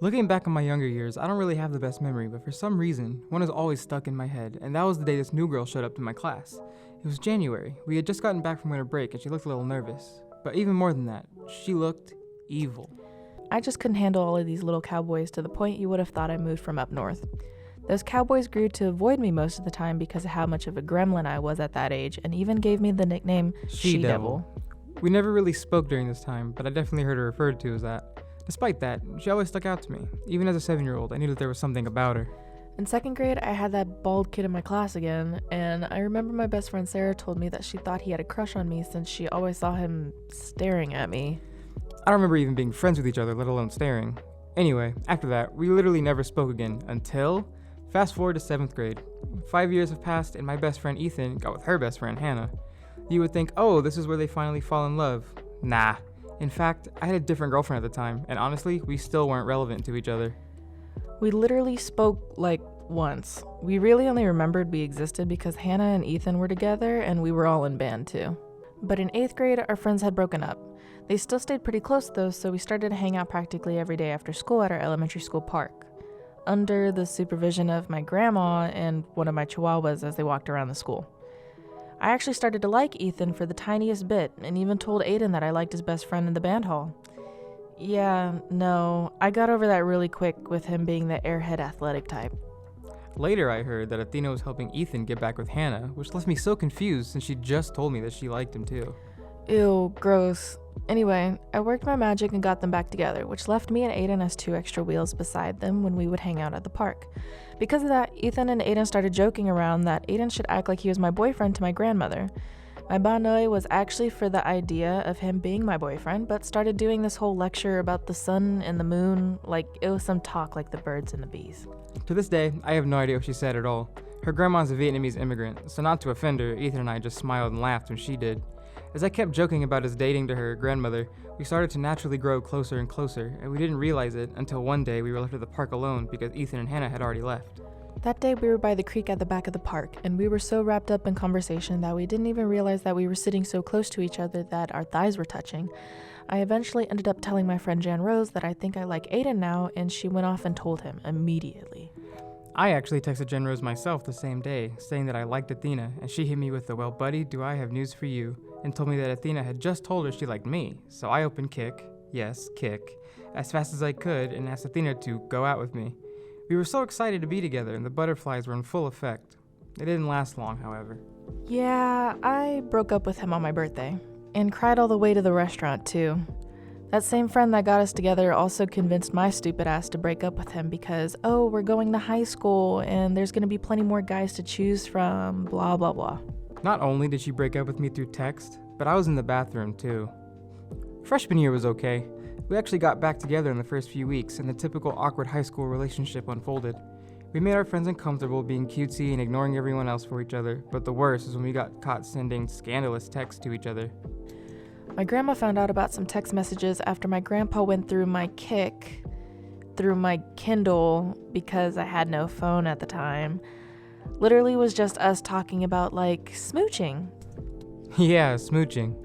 Looking back on my younger years, I don't really have the best memory, but for some reason, one is always stuck in my head, and that was the day this new girl showed up to my class. It was January. We had just gotten back from winter break, and she looked a little nervous. But even more than that, she looked evil. I just couldn't handle all of these little cowboys to the point you would have thought I moved from up north. Those cowboys grew to avoid me most of the time because of how much of a gremlin I was at that age, and even gave me the nickname She-Devil. We never really spoke during this time, but I definitely heard her referred to as that. Despite that, she always stuck out to me. Even as a 7-year-old, I knew that there was something about her. In second grade, I had that bald kid in my class again, and I remember my best friend Sarah told me that she thought he had a crush on me since she always saw him staring at me. I don't remember even being friends with each other, let alone staring. Anyway, after that, we literally never spoke again until, fast forward to 7th grade. 5 years have passed, and my best friend Ethan got with her best friend Hannah. You would think, oh, this is where they finally fall in love. Nah. In fact, I had a different girlfriend at the time, and honestly, we still weren't relevant to each other. We literally spoke, once. We really only remembered we existed because Hannah and Ethan were together, and we were all in band too. But in 8th grade, our friends had broken up. They still stayed pretty close though, so we started to hang out practically every day after school at our elementary school park, under the supervision of my grandma and one of my chihuahuas as they walked around the school. I actually started to like Ethan for the tiniest bit, and even told Aiden that I liked his best friend in the band hall. Yeah, no, I got over that really quick with him being the airhead athletic type. Later, I heard that Athena was helping Ethan get back with Hannah, which left me so confused since she just told me that she liked him too. Ew, gross. Anyway, I worked my magic and got them back together, which left me and Aiden as 2 extra wheels beside them when we would hang out at the park. Because of that, Ethan and Aiden started joking around that Aiden should act like he was my boyfriend to my grandmother. My banoi was actually for the idea of him being my boyfriend, but started doing this whole lecture about the sun and the moon like it was some talk like the birds and the bees. To this day, I have no idea what she said at all. Her grandma's a Vietnamese immigrant, so not to offend her, Ethan and I just smiled and laughed when she did. As I kept joking about his dating to her grandmother, we started to naturally grow closer and closer, and we didn't realize it until one day we were left at the park alone because Ethan and Hannah had already left. That day we were by the creek at the back of the park, and we were so wrapped up in conversation that we didn't even realize that we were sitting so close to each other that our thighs were touching. I eventually ended up telling my friend Jan Rose that I think I like Aiden now, and she went off and told him immediately. I actually texted Jen Rose myself the same day, saying that I liked Athena, and she hit me with the, well buddy, do I have news for you, and told me that Athena had just told her she liked me. So I opened Kik, yes, Kik, as fast as I could and asked Athena to go out with me. We were so excited to be together, and the butterflies were in full effect. It didn't last long, however. Yeah, I broke up with him on my birthday, and cried all the way to the restaurant too. That same friend that got us together also convinced my stupid ass to break up with him because, oh, we're going to high school and there's going to be plenty more guys to choose from, blah, blah, blah. Not only did she break up with me through text, but I was in the bathroom too. Freshman year was okay. We actually got back together in the first few weeks, and the typical awkward high school relationship unfolded. We made our friends uncomfortable being cutesy and ignoring everyone else for each other, but the worst is when we got caught sending scandalous texts to each other. My grandma found out about some text messages after my grandpa went through my Kik, through my Kindle, because I had no phone at the time. Literally was just us talking about, smooching. Yeah, smooching.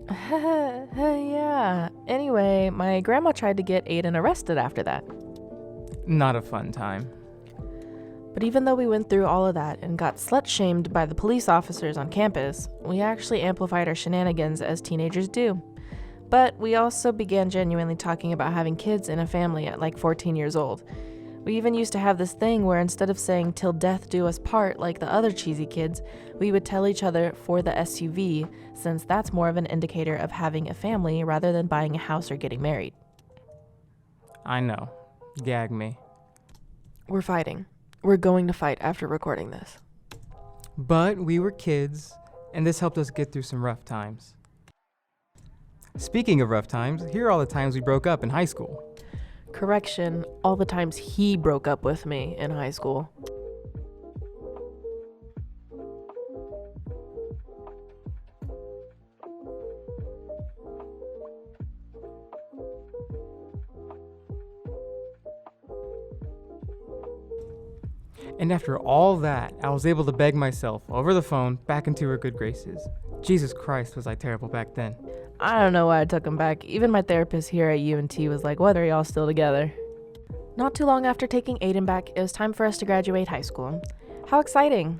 Yeah. Anyway, my grandma tried to get Aiden arrested after that. Not a fun time. But even though we went through all of that and got slut-shamed by the police officers on campus, we actually amplified our shenanigans as teenagers do. But we also began genuinely talking about having kids and a family at 14 years old. We even used to have this thing where instead of saying "till death do us part" like the other cheesy kids, we would tell each other for the SUV, since that's more of an indicator of having a family rather than buying a house or getting married. I know. Gag me. We're fighting. We're going to fight after recording this. But we were kids, and this helped us get through some rough times. Speaking of rough times, here are all the times we broke up in high school. Correction, all the times he broke up with me in high school. And after all that, I was able to beg myself over the phone back into her good graces. Jesus Christ, was I terrible back then. I don't know why I took him back. Even my therapist here at UNT was like, "What, are y'all still together?" Not too long after taking Aiden back, it was time for us to graduate high school. How exciting!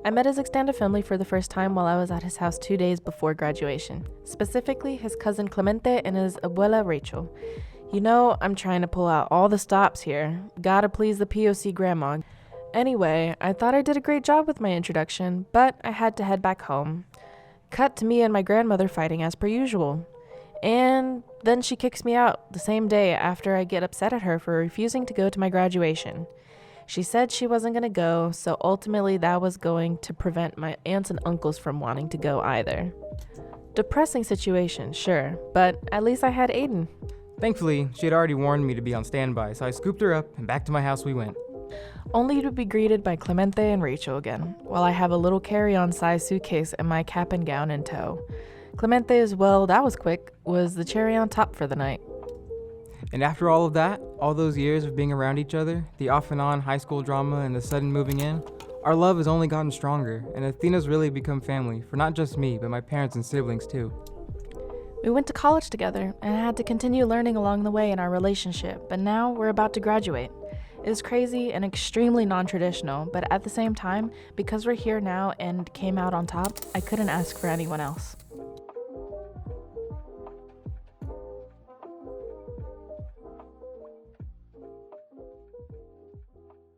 I met his extended family for the first time while I was at his house 2 days before graduation, specifically his cousin Clemente and his abuela Rachel. You know, I'm trying to pull out all the stops here. Gotta please the POC grandma. Anyway, I thought I did a great job with my introduction, but I had to head back home. Cut to me and my grandmother fighting as per usual. And then she kicks me out the same day after I get upset at her for refusing to go to my graduation. She said she wasn't going to go, so ultimately that was going to prevent my aunts and uncles from wanting to go either. Depressing situation, sure, but at least I had Aiden. Thankfully, she had already warned me to be on standby, so I scooped her up and back to my house we went. Only to be greeted by Clemente and Rachel again, while I have a little carry-on size suitcase and my cap and gown in tow. Clemente as well, that was quick, was the cherry on top for the night. And after all of that, all those years of being around each other, the off and on high school drama and the sudden moving in, our love has only gotten stronger, and Athena's really become family for not just me, but my parents and siblings too. We went to college together and had to continue learning along the way in our relationship, but now we're about to graduate. It is crazy and extremely non-traditional, but at the same time, because we're here now and came out on top, I couldn't ask for anyone else.